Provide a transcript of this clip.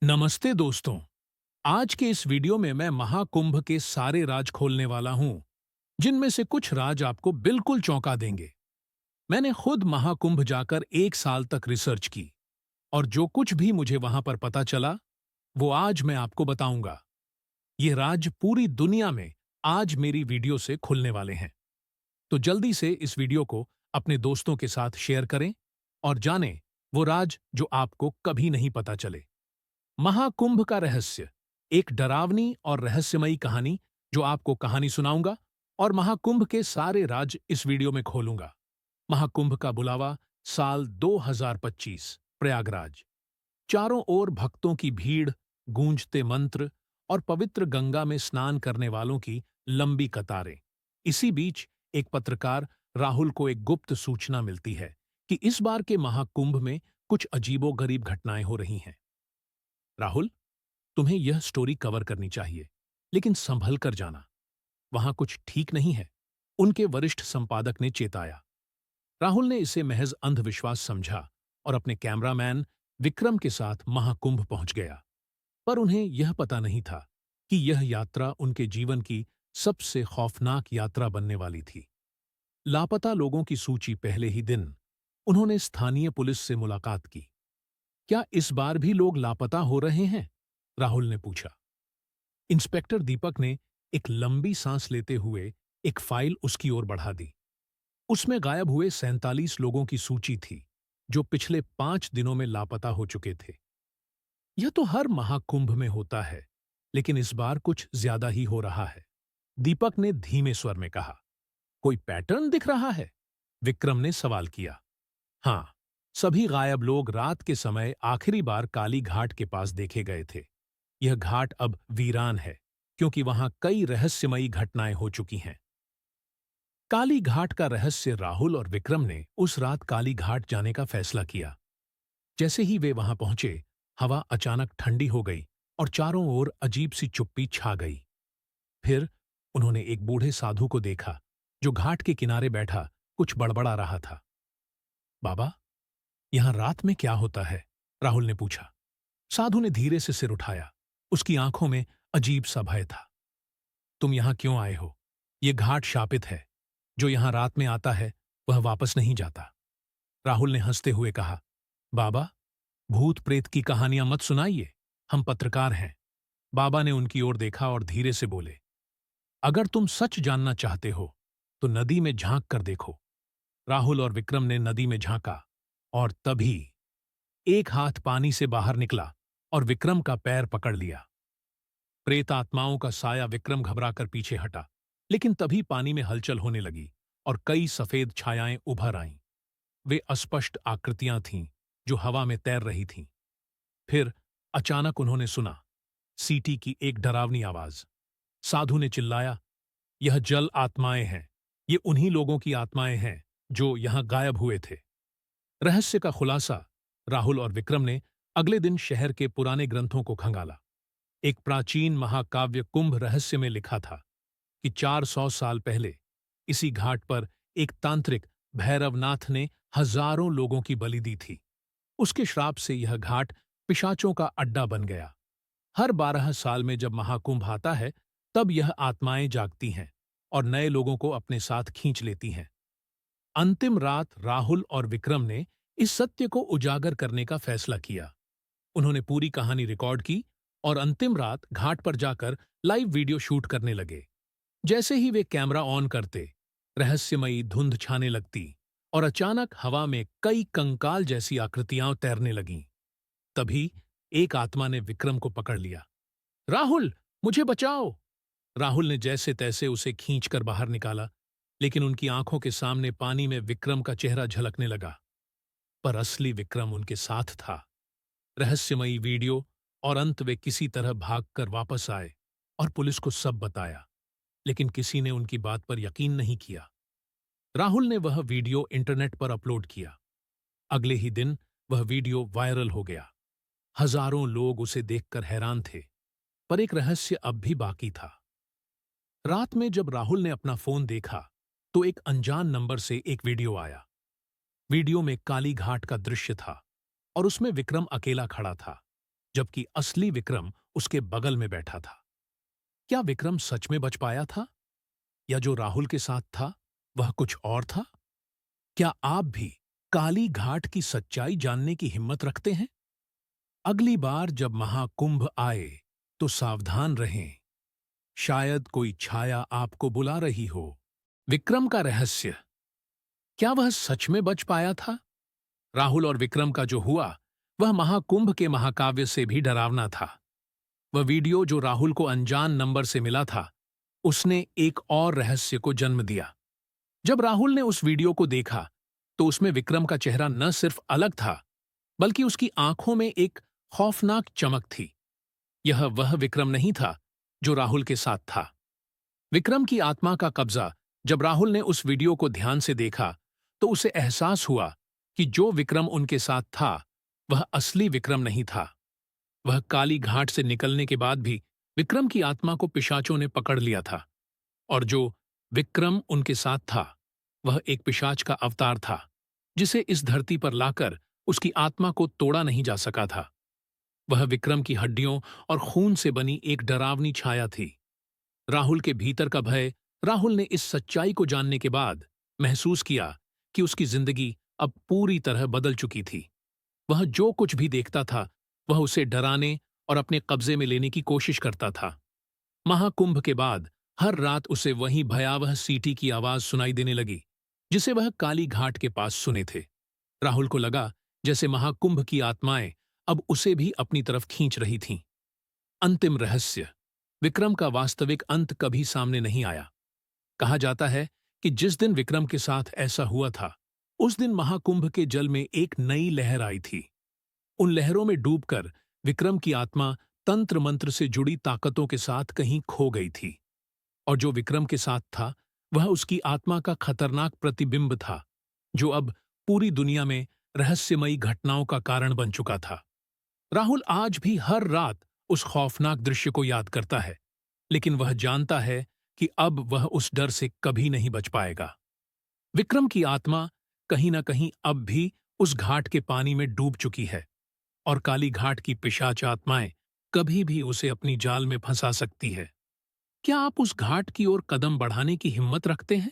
नमस्ते दोस्तों। आज के इस वीडियो में मैं महाकुंभ के सारे राज खोलने वाला हूं, जिनमें से कुछ राज आपको बिल्कुल चौंका देंगे। मैंने खुद महाकुंभ जाकर 1 साल तक रिसर्च की और जो कुछ भी मुझे वहां पर पता चला, वो आज मैं आपको बताऊंगा। ये राज पूरी दुनिया में आज मेरी वीडियो से खुलने वाले हैं। तो जल्दी से इस वीडियो को अपने दोस्तों के साथ शेयर करें और जानें वो राज जो आपको कभी नहीं पता चले। महाकुंभ का रहस्य, एक डरावनी और रहस्यमयी कहानी जो आपको कहानी सुनाऊंगा और महाकुंभ के सारे राज इस वीडियो में खोलूंगा। महाकुंभ का बुलावा, साल 2025, प्रयागराज। चारों ओर भक्तों की भीड़, गूंजते मंत्र और पवित्र गंगा में स्नान करने वालों की लंबी कतारें। इसी बीच एक पत्रकार राहुल को एक गुप्त सूचना मिलती है कि इस बार के महाकुंभ में कुछ अजीबोगरीब घटनाएं हो रही हैं। राहुल, तुम्हें यह स्टोरी कवर करनी चाहिए, लेकिन संभल कर जाना। वहां कुछ ठीक नहीं है, उनके वरिष्ठ संपादक ने चेताया। राहुल ने इसे महज अंधविश्वास समझा और अपने कैमरामैन विक्रम के साथ महाकुंभ पहुंच गया। पर उन्हें यह पता नहीं था कि यह यात्रा उनके जीवन की सबसे खौफनाक यात्रा बनने वाली थी। लापता लोगों की सूची, पहले ही दिन उन्होंने स्थानीय पुलिस से मुलाकात की। क्या इस बार भी लोग लापता हो रहे हैं? राहुल ने पूछा। इंस्पेक्टर दीपक ने एक लंबी सांस लेते हुए एक फाइल उसकी ओर बढ़ा दी। उसमें गायब हुए 47 लोगों की सूची थी, जो पिछले 5 दिनों में लापता हो चुके थे। यह तो हर महाकुंभ में होता है, लेकिन इस बार कुछ ज्यादा ही हो रहा है, दीपक ने धीमे स्वर में कहा। कोई पैटर्न दिख रहा है? विक्रम ने सवाल किया। हाँ, सभी गायब लोग रात के समय आखिरी बार काली घाट के पास देखे गए थे। यह घाट अब वीरान है, क्योंकि वहां कई रहस्यमयी घटनाएं हो चुकी हैं। काली घाट का रहस्य, राहुल और विक्रम ने उस रात काली घाट जाने का फैसला किया। जैसे ही वे वहां पहुंचे, हवा अचानक ठंडी हो गई और चारों ओर अजीब सी चुप्पी छा गई। फिर उन्होंने एक बूढ़े साधु को देखा, जो घाट के किनारे बैठा कुछ बड़बड़ा रहा था। बाबा, यहां रात में क्या होता है? राहुल ने पूछा। साधु ने धीरे से सिर उठाया। उसकी आंखों में अजीब सा भय था। तुम यहां क्यों आए हो? यह घाट शापित है। जो यहां रात में आता है, वह वापस नहीं जाता। राहुल ने हंसते हुए कहा। बाबा, भूत प्रेत की कहानियां मत सुनाइए। हम पत्रकार हैं। बाबा ने उनकी ओर देखा और धीरे से बोले, अगर तुम सच जानना चाहते हो, तो नदी में झांक कर देखो। राहुल और विक्रम ने नदी में झांका, और तभी एक हाथ पानी से बाहर निकला और विक्रम का पैर पकड़ लिया। प्रेत आत्माओं का साया। विक्रम घबराकर पीछे हटा, लेकिन तभी पानी में हलचल होने लगी और कई सफेद छायाएं उभर आईं। वे अस्पष्ट आकृतियां थीं, जो हवा में तैर रही थीं। फिर अचानक उन्होंने सुना सीटी की एक डरावनी आवाज। साधु ने चिल्लाया, यह जल आत्माएं हैं। ये उन्हीं लोगों की आत्माएं हैं जो यहां गायब हुए थे। रहस्य का खुलासा, राहुल और विक्रम ने अगले दिन शहर के पुराने ग्रंथों को खंगाला। एक प्राचीन महाकाव्य कुंभ रहस्य में लिखा था कि 400 साल पहले इसी घाट पर एक तांत्रिक भैरवनाथ ने हजारों लोगों की बलि दी थी। उसके श्राप से यह घाट पिशाचों का अड्डा बन गया। हर 12 साल में जब महाकुंभ आता है, तब यह आत्माएं जागती हैं और नए लोगों को अपने साथ खींच लेती हैं। अंतिम रात राहुल और विक्रम ने इस सत्य को उजागर करने का फैसला किया। उन्होंने पूरी कहानी रिकॉर्ड की और अंतिम रात घाट पर जाकर लाइव वीडियो शूट करने लगे। जैसे ही वे कैमरा ऑन करते, रहस्यमयी धुंध छाने लगती और अचानक हवा में कई कंकाल जैसी आकृतियां तैरने लगीं। तभी एक आत्मा ने विक्रम को पकड़ लिया। राहुल, मुझे बचाओ! राहुल ने जैसे तैसे उसे खींचकर बाहर निकाला, लेकिन उनकी आंखों के सामने पानी में विक्रम का चेहरा झलकने लगा। पर असली विक्रम उनके साथ था। रहस्यमयी वीडियो, और अंत वे किसी तरह भागकर वापस आए और पुलिस को सब बताया, लेकिन किसी ने उनकी बात पर यकीन नहीं किया। राहुल ने वह वीडियो इंटरनेट पर अपलोड किया। अगले ही दिन वह वीडियो वायरल हो गया। हजारों लोग उसे देखकर हैरान थे, पर एक रहस्य अब भी बाकी था। रात में जब राहुल ने अपना फोन देखा, तो एक अनजान नंबर से एक वीडियो आया। वीडियो में काली घाट का दृश्य था और उसमें विक्रम अकेला खड़ा था, जबकि असली विक्रम उसके बगल में बैठा था। क्या विक्रम सच में बच पाया था, या जो राहुल के साथ था वह कुछ और था? क्या आप भी काली घाट की सच्चाई जानने की हिम्मत रखते हैं? अगली बार जब महाकुंभ आए तो सावधान रहें। शायद कोई छाया आपको बुला रही हो। विक्रम का रहस्य, क्या वह सच में बच पाया था? राहुल और विक्रम का जो हुआ वह महाकुंभ के महाकाव्य से भी डरावना था। वह वीडियो जो राहुल को अनजान नंबर से मिला था, उसने एक और रहस्य को जन्म दिया। जब राहुल ने उस वीडियो को देखा तो उसमें विक्रम का चेहरा न सिर्फ अलग था, बल्कि उसकी आंखों में एक खौफनाक चमक थी। यह वह विक्रम नहीं था जो राहुल के साथ था। विक्रम की आत्मा का कब्जा, जब राहुल ने उस वीडियो को ध्यान से देखा तो उसे एहसास हुआ कि जो विक्रम उनके साथ था वह असली विक्रम नहीं था। वह काली घाट से निकलने के बाद भी विक्रम की आत्मा को पिशाचों ने पकड़ लिया था, और जो विक्रम उनके साथ था वह एक पिशाच का अवतार था, जिसे इस धरती पर लाकर उसकी आत्मा को तोड़ा नहीं जा सका था। वह विक्रम की हड्डियों और खून से बनी एक डरावनी छाया थी। राहुल के भीतर का भय, राहुल ने इस सच्चाई को जानने के बाद महसूस किया कि उसकी जिंदगी अब पूरी तरह बदल चुकी थी। वह जो कुछ भी देखता था वह उसे डराने और अपने कब्जे में लेने की कोशिश करता था। महाकुंभ के बाद हर रात उसे वही भयावह सीटी की आवाज सुनाई देने लगी, जिसे वह काली घाट के पास सुने थे। राहुल को लगा जैसे महाकुंभ की आत्माएं अब उसे भी अपनी तरफ खींच रही थीं। अंतिम रहस्य, विक्रम का वास्तविक अंत कभी सामने नहीं आया। कहा जाता है कि जिस दिन विक्रम के साथ ऐसा हुआ था, उस दिन महाकुंभ के जल में एक नई लहर आई थी। उन लहरों में डूबकर विक्रम की आत्मा तंत्र मंत्र से जुड़ी ताकतों के साथ कहीं खो गई थी, और जो विक्रम के साथ था वह उसकी आत्मा का खतरनाक प्रतिबिंब था, जो अब पूरी दुनिया में रहस्यमयी घटनाओं का कारण बन चुका था। राहुल आज भी हर रात उस खौफनाक दृश्य को याद करता है, लेकिन वह जानता है कि अब वह उस डर से कभी नहीं बच पाएगा। विक्रम की आत्मा कहीं न कहीं अब भी उस घाट के पानी में डूब चुकी है, और काली घाट की पिशाच आत्माएं कभी भी उसे अपनी जाल में फंसा सकती है। क्या आप उस घाट की ओर कदम बढ़ाने की हिम्मत रखते हैं?